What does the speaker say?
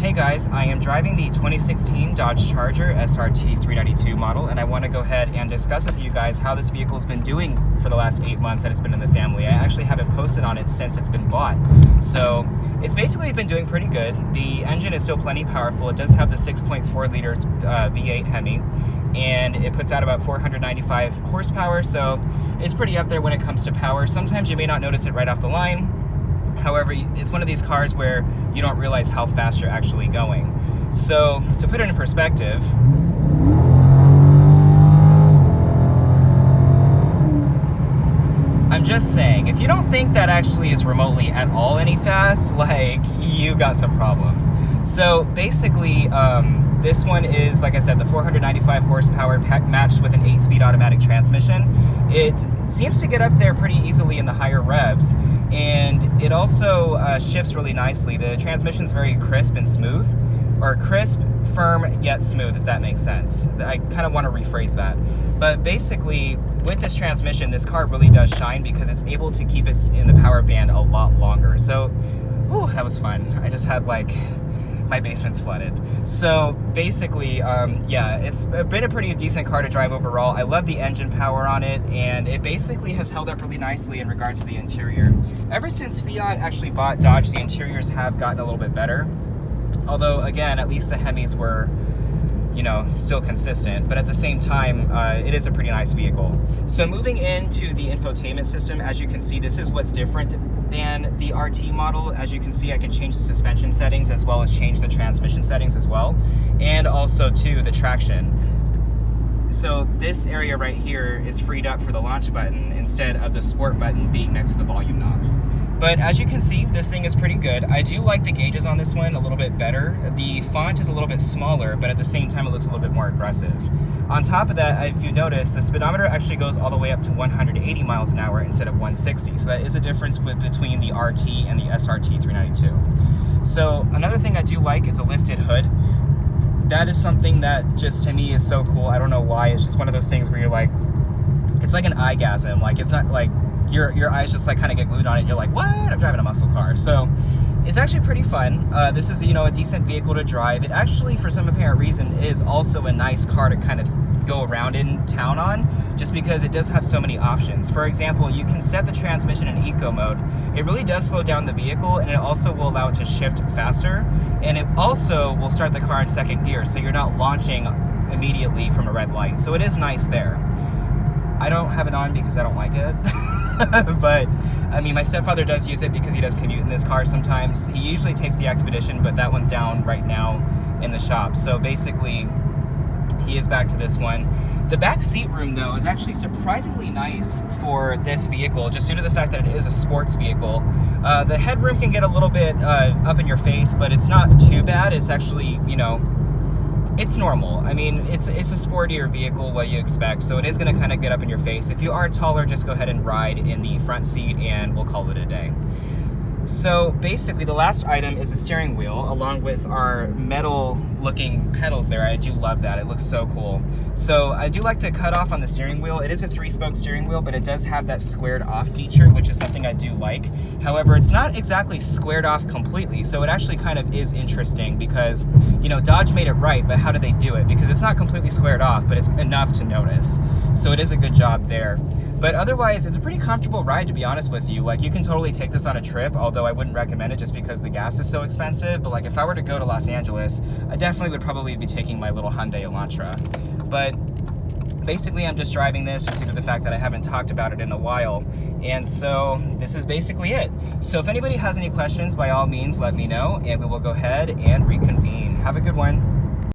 Hey guys, I am driving the 2016 Dodge Charger SRT 392 model, and I want to go ahead and discuss with you guys how this vehicle has been doing for the last 8 months that it's been in the family. I actually haven't posted on it since it's been bought, so it's basically been doing pretty good. The engine is still plenty powerful. It does have the 6.4 liter V8 Hemi, and it puts out about 495 horsepower, so it's pretty up there when it comes to power. Sometimes you may not notice it right off the line. However, it's one of these cars where you don't realize how fast you're actually going. So, to put it in perspective, I'm just saying, if you don't think that actually is remotely at all any fast, like, you got some problems. So, basically, this one is, like I said, the 495 horsepower matched with an 8-speed automatic transmission. It seems to get up there pretty easily in the higher revs, and it also shifts really nicely. The transmission's very crisp and smooth, or crisp, firm, yet smooth, if that makes sense. I kind of want to rephrase that. But basically, with this transmission, this car really does shine because it's able to keep it in the power band a lot longer. So, whew, that was fun. I just had my basement's flooded. So basically, yeah, it's been a pretty decent car to drive overall. I love the engine power on it, and it basically has held up really nicely in regards to the interior. Ever since Fiat actually bought Dodge, the interiors have gotten a little bit better. Although, again, at least the Hemis were, you know, still consistent, but at the same time, it is a pretty nice vehicle. So moving into the infotainment system, as you can see, this is what's different than the RT model. As you can see, I can change the suspension settings as well as change the transmission settings as well, and also too the traction. So this area right here is freed up for the launch button instead of the sport button being next to the volume knob. But as you can see, this thing is pretty good. I do like the gauges on this one a little bit better. The font is a little bit smaller, but at the same time it looks a little bit more aggressive. On top of that, if you notice, the speedometer actually goes all the way up to 180 miles an hour instead of 160. So that is a difference between the RT and the SRT 392. So another thing I do like is a lifted hood. That is something that just to me is so cool. I don't know why. It's just one of those things where you're like, it's like an eyegasm. Like, it's not like your eyes just like kind of get glued on it. You're like, what? I'm driving a muscle car. So it's actually pretty fun. This is, you know, a decent vehicle to drive. It actually, for some apparent reason, is also a nice car to kind of go around in town on, just because it does have so many options. For example, you can set the transmission in eco mode. It really does slow down the vehicle, and it also will allow it to shift faster, and it also will start the car in second gear, so you're not launching immediately from a red light. So it is nice there. I don't have it on because I don't like it. But I mean, my stepfather does use it because he does commute in this car sometimes. He usually takes the Expedition, but that one's down right now in the shop. So basically, he is back to this one. The back seat room, though, is actually surprisingly nice for this vehicle, just due to the fact that it is a sports vehicle. The headroom can get a little bit up in your face, but it's not too bad. It's actually, you know, it's normal. I mean, it's a sportier vehicle, what you expect, so it is going to kind of get up in your face. If you are taller, just go ahead and ride in the front seat, and we'll call it a day. So basically, the last item is the steering wheel, along with our metal-looking pedals there. I do love that. It looks so cool. So I do like the cutoff on the steering wheel. It is a 3-spoke steering wheel, but it does have that squared off feature, which is something I do like. However, it's not exactly squared off completely, so it actually kind of is interesting because, you know, Dodge made it right, but how did they do it? Because it's not completely squared off, but it's enough to notice. So it is a good job there. But otherwise, it's a pretty comfortable ride, to be honest with you. Like, you can totally take this on a trip, although I wouldn't recommend it just because the gas is so expensive. But like, if I were to go to Los Angeles, I definitely would probably be taking my little Hyundai Elantra. But basically, I'm just driving this just due to the fact that I haven't talked about it in a while. And so this is basically it. So if anybody has any questions, by all means, let me know, and we will go ahead and reconvene. Have a good one.